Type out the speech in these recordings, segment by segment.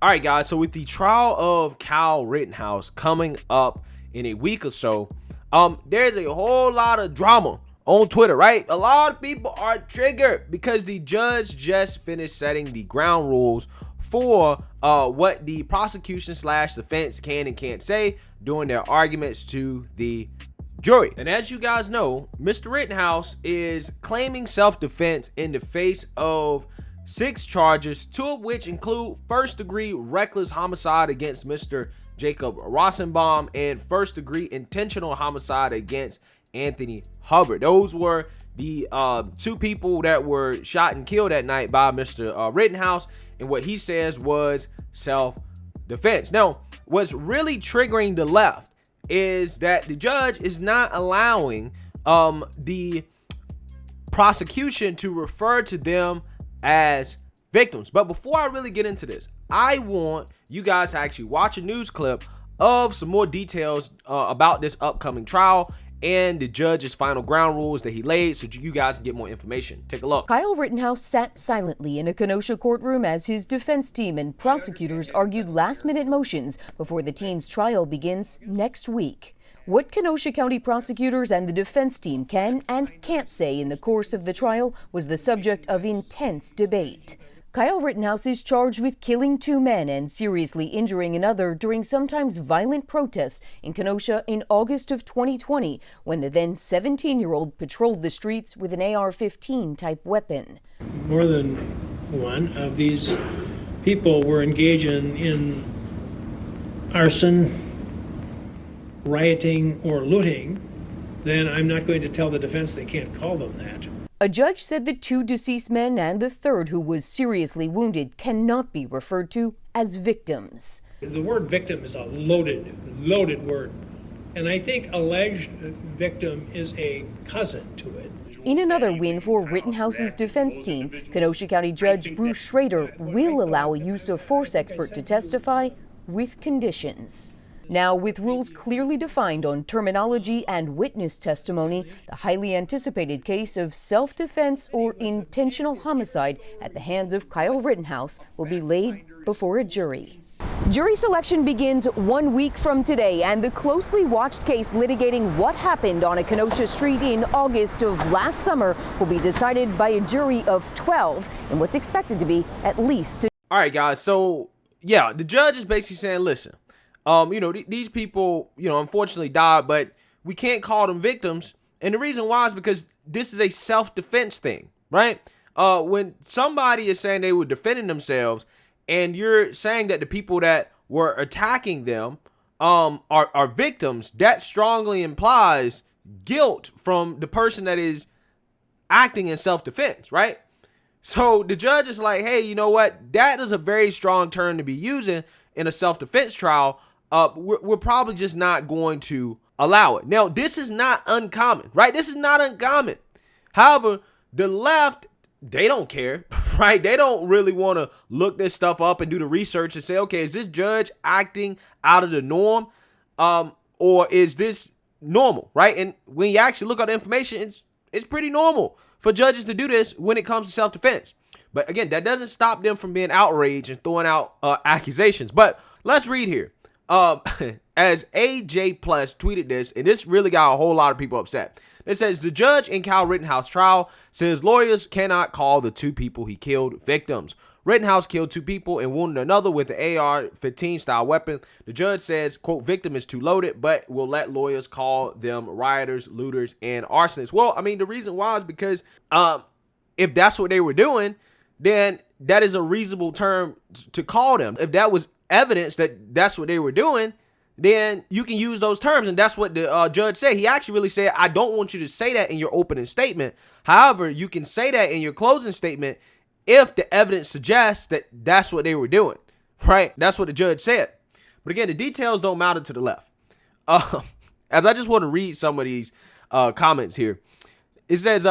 All right, guys. So with the trial of Kyle Rittenhouse coming up in a week or so, there's a whole lot of drama on Twitter, right? A lot of people are triggered because the judge just finished setting the ground rules for what the prosecution slash defense can and can't say during their arguments to the jury. And as you guys know, Mr. Rittenhouse is claiming self-defense in the face of 6 charges, 2 of which include first-degree reckless homicide against Mr. Jacob Rosenbaum and first-degree intentional homicide against Anthony Hubbard. Those were the 2 people that were shot and killed that night by Mr. Rittenhouse, and what he says was self-defense. Now, what's really triggering the left is that the judge is not allowing the prosecution to refer to them as victims. But before I really get into this, I want you guys to actually watch a news clip of some more details about this upcoming trial and the judge's final ground rules that he laid so you guys can get more information. Take a look. Kyle Rittenhouse sat silently in a Kenosha courtroom as his defense team and prosecutors argued last-minute motions before the teen's trial begins next week. What Kenosha County prosecutors and the defense team can and can't say in the course of the trial was the subject of intense debate. Kyle Rittenhouse is charged with killing 2 men and seriously injuring another during sometimes violent protests in Kenosha in August of 2020, when the then 17-year-old patrolled the streets with an AR-15 type weapon. More than one of these people were engaging in arson, rioting, or looting, then I'm not going to tell the defense they can't call them that. A judge said the 2 deceased men and the third, who was seriously wounded, cannot be referred to as victims. The word victim is a loaded word, and I think alleged victim is a cousin to it. In another win for Rittenhouse's defense team, Kenosha County Judge Bruce Schrader will allow a use of force expert to testify with conditions. Now, with rules clearly defined on terminology and witness testimony, the highly anticipated case of self-defense or intentional homicide at the hands of Kyle Rittenhouse will be laid before a jury. Jury selection begins 1 week from today, and the closely watched case litigating what happened on a Kenosha street in August of last summer will be decided by a jury of 12 in what's expected to be at least. All right, guys. So, yeah, the judge is basically saying, listen, these people, unfortunately died, but we can't call them victims. And the reason why is because this is a self-defense thing, right? When somebody is saying they were defending themselves and you're saying that the people that were attacking them are victims, that strongly implies guilt from the person that is acting in self-defense, right? So the judge is like, hey, you know what? That is a very strong term to be using in a self-defense trial. We're probably just not going to allow it. Now, this is not uncommon, right? This is not uncommon. However, the left, they don't care, right? They don't really want to look this stuff up and do the research and say, okay, is this judge acting out of the norm? Or is this normal, right? And when you actually look at the information, it's pretty normal for judges to do this when it comes to self-defense. But again, that doesn't stop them from being outraged and throwing out accusations. But let's read here. As AJ Plus tweeted this, and this really got a whole lot of people upset. It says, the judge in Kyle Rittenhouse trial says lawyers cannot call the 2 people he killed victims. Rittenhouse killed 2 people and wounded another with an AR-15 style weapon. The judge says, quote, victim is too loaded, but will let lawyers call them rioters, looters, and arsonists. Well, I mean, the reason why is because if that's what they were doing, then that is a reasonable term to call them. If that was evidence that that's what they were doing, then you can use those terms. And that's what the judge said. He actually really said, I don't want you to say that in your opening statement. However, you can say that in your closing statement if the evidence suggests that that's what they were doing, right? That's what the judge said. But again, the details don't matter to the left. As I just want to read some of these comments here. It says,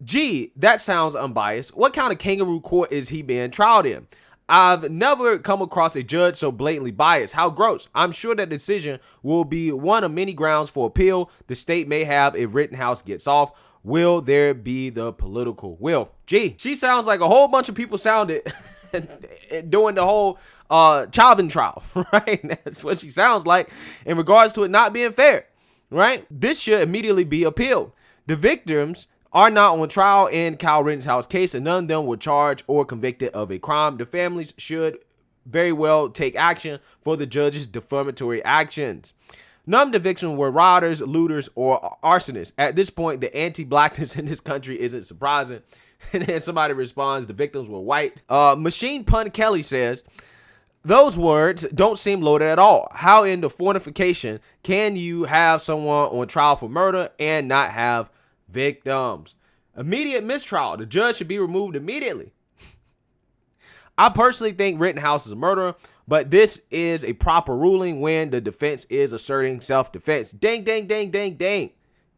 gee, that sounds unbiased. What kind of kangaroo court is he being trialed in? I've never come across a judge so blatantly biased. How gross. I'm sure that decision will be one of many grounds for appeal the state may have if Rittenhouse gets off. Will there be the political will? Gee, she sounds like a whole bunch of people sounded doing the whole Chauvin trial, right? That's what she sounds like in regards to it not being fair, right? This should immediately be appealed. The victims are not on trial in Kyle Rittenhouse case, and none of them were charged or convicted of a crime. The families should very well take action for the judge's defamatory actions. None of the victims were rioters, looters, or arsonists. At this point, the anti-blackness in this country isn't surprising. And then somebody responds, the victims were white. Machine Pun Kelly says, those words don't seem loaded at all. How in the fortification can you have someone on trial for murder and not have victims? Immediate mistrial. The judge should be removed immediately. I personally think Rittenhouse is a murderer, but this is a proper ruling when the defense is asserting self-defense. Dang, dang, dang, dang, dang.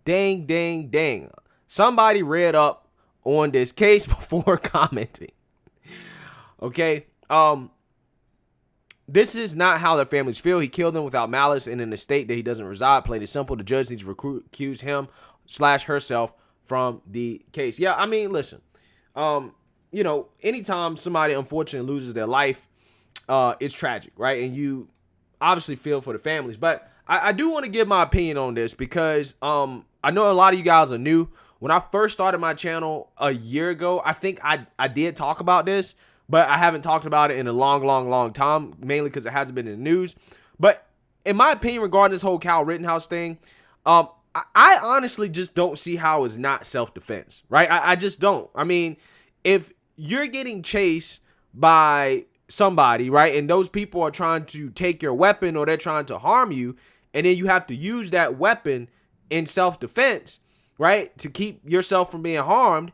Dang, dang, dang. Somebody read up on this case before commenting. Okay. This is not how their families feel. He killed them without malice and in a state that he doesn't reside. Plain and simple. The judge needs to recuse him/herself from the case. Yeah, I mean, listen. You know, anytime somebody unfortunately loses their life, it's tragic, right? And you obviously feel for the families. But I do want to give my opinion on this because I know a lot of you guys are new. When I first started my channel a year ago, I think I did talk about this, but I haven't talked about it in a long time, mainly because it hasn't been in the news. But in my opinion regarding this whole Kyle Rittenhouse thing, I honestly just don't see how it's not self-defense, right? I just don't. I mean, if you're getting chased by somebody, right, and those people are trying to take your weapon or they're trying to harm you, and then you have to use that weapon in self-defense, right, to keep yourself from being harmed,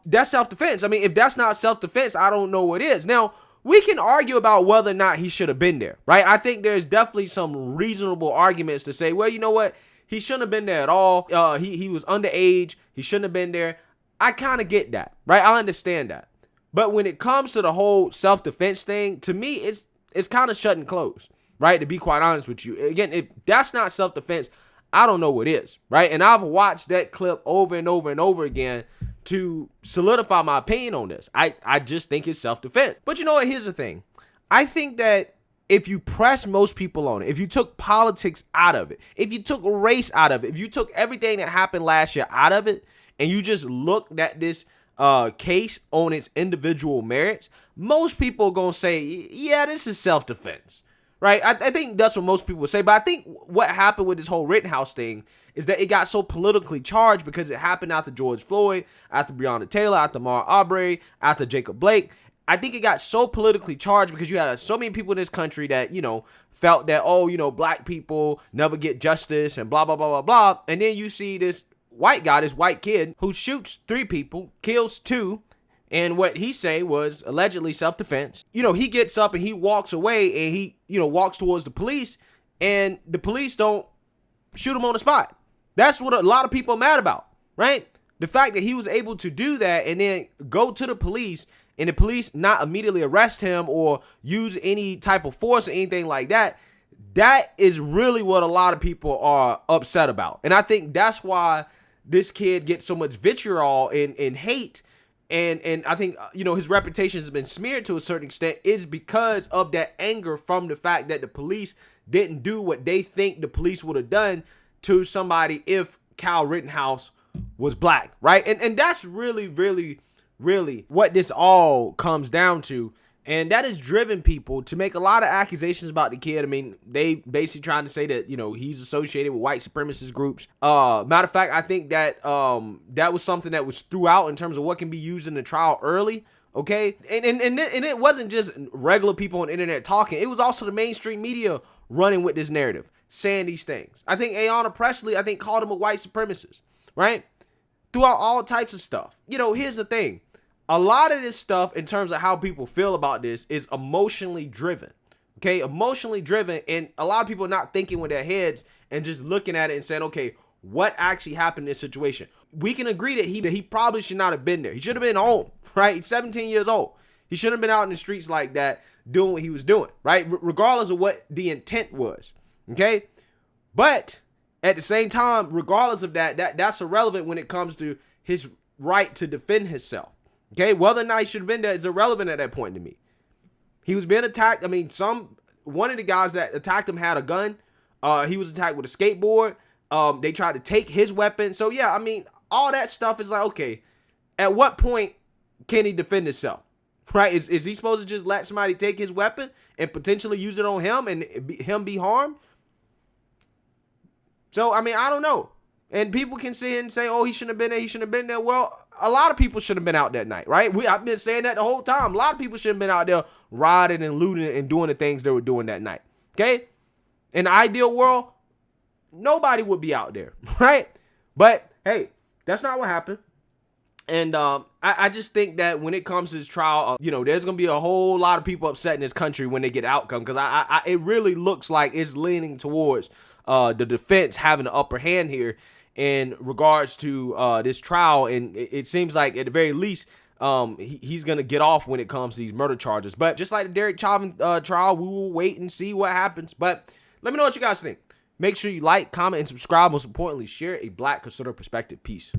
that's self-defense. I mean, if that's not self-defense, I don't know what is. Now, we can argue about whether or not he should have been there, right? I think there's definitely some reasonable arguments to say, well, you know what? He shouldn't have been there at all. He was underage. He shouldn't have been there. I kind of get that, right? I understand that. But when it comes to the whole self-defense thing, to me, it's kind of shut and closed, right? To be quite honest with you. Again, if that's not self-defense, I don't know what is, right? And I've watched that clip over and over and over again to solidify my opinion on this. I just think it's self-defense. But you know what? Here's the thing. I think that if you press most people on it, if you took politics out of it, if you took race out of it, if you took everything that happened last year out of it, and you just looked at this case on its individual merits, most people are going to say, yeah, this is self-defense, right? I think that's what most people would say. But I think what happened with this whole Rittenhouse thing is that it got so politically charged because it happened after George Floyd, after Breonna Taylor, after Ahmaud Arbery, after Jacob Blake. I think it got so politically charged because you had so many people in this country that, you know, felt that, oh, you know, black people never get justice and blah, blah, blah, blah, blah. And then you see this white guy, this white kid who shoots 3 people, kills 2, and what he say was allegedly self-defense. You know, he gets up and he walks away and he, you know, walks towards the police, and the police don't shoot him on the spot. That's what a lot of people are mad about, right? The fact that he was able to do that and then go to the police and the police not immediately arrest him or use any type of force or anything like that, that is really what a lot of people are upset about. And I think that's why this kid gets so much vitriol and hate, and I think, you know, his reputation has been smeared to a certain extent, is because of that anger from the fact that the police didn't do what they think the police would have done to somebody if Kyle Rittenhouse was black, right? And that's really what this all comes down to. And that has driven people to make a lot of accusations about the kid. I mean, they basically trying to say that, you know, he's associated with white supremacist groups. Matter of fact, I think that that was something that was threw out in terms of what can be used in the trial early. Okay. And it wasn't just regular people on the internet talking. It was also the mainstream media running with this narrative, saying these things. I think Ayanna Pressley, called him a white supremacist, right? Throughout all types of stuff. You know, here's the thing. A lot of this stuff in terms of how people feel about this is emotionally driven, okay? Emotionally driven, and a lot of people are not thinking with their heads and just looking at it and saying, okay, what actually happened in this situation? We can agree that he probably should not have been there. He should have been home, right? He's 17 years old. He shouldn't have been out in the streets like that doing what he was doing, right? Regardless of what the intent was, okay? But at the same time, regardless of that's irrelevant when it comes to his right to defend himself. Okay, whether or not he should have been there is irrelevant at that point to me. He was being attacked. I mean, one of the guys that attacked him had a gun. He was attacked with a skateboard. They tried to take his weapon. So yeah, I mean, all that stuff is like, okay, at what point can he defend himself? Right? Is he supposed to just let somebody take his weapon and potentially use it on him and him be harmed? So, I mean, I don't know. And people can sit here and say, oh, he shouldn't have been there. He shouldn't have been there. Well, a lot of people should have been out that night, right? I've been saying that the whole time. A lot of people should have been out there riding and looting and doing the things they were doing that night. Okay? In the ideal world, nobody would be out there, right? But, hey, that's not what happened. And I just think that when it comes to this trial, there's going to be a whole lot of people upset in this country when they get outcome. Because it really looks like it's leaning towards the defense having the upper hand here in regards to this trial. And it seems like at the very least, he's going to get off when it comes to these murder charges. But just like the Derek Chauvin trial, we will wait and see what happens. But let me know what you guys think. Make sure you like, comment, and subscribe. Most importantly, share a Black conservative perspective. Peace.